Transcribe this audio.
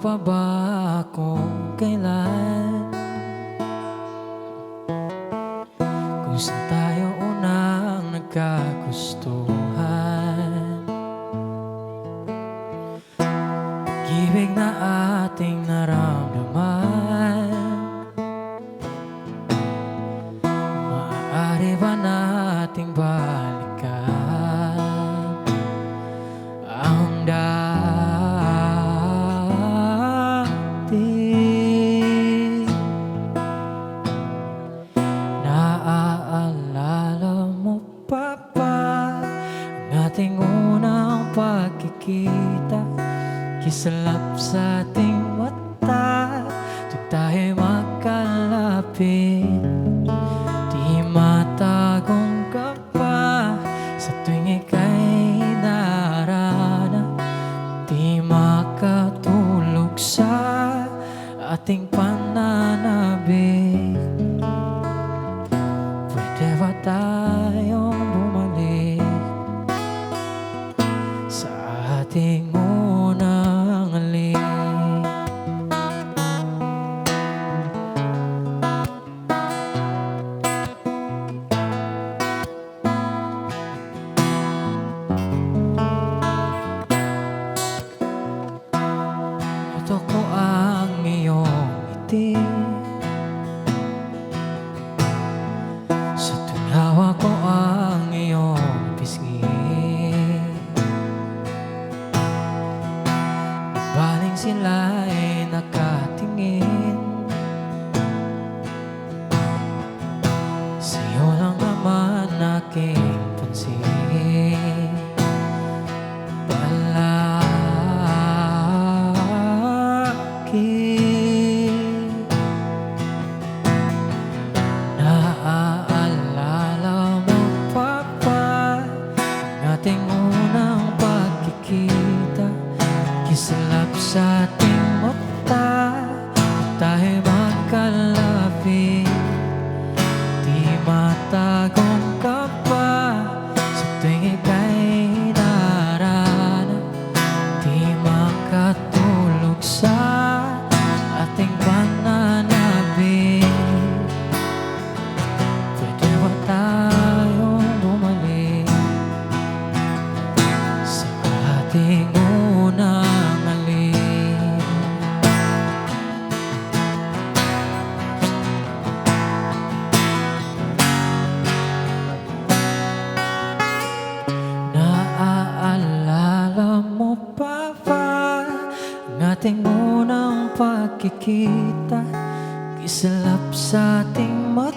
pa ba kung kailan, kung saan tayo unang nagkagustuhan? Pag-ibig na ating naramdaman, maaari ba nating balikan ang dati? Naaalala mo pa ba ang ating unang pagkikita? Kisalap sa ating mata tuwing tayo'y magkalapit. Di matagong ka pa sa tuwing ika'y narana. Di makatulog sa ating pananabik. Pwede ba tayong bumalik sa ating unang halik? Ito ko ang iyong ngiti, sa tuwing hawak ko ang iyong pisngi. Baling sila'y nakatingin, sa'yo lang naman aking pansin. Naaalala mo pa ba ang ating unang pagkikita? Kisalap sa ating mata at tayo'y magkalapit. Di matagong ka pa sa tuwing ika'y narana. Di makatulog sa ating pananabik. Pwede ba tayong bumalik sa ating unang halik? Naaalala mo pa ba ang ating unang pagkikita? Kisalap sa ating mata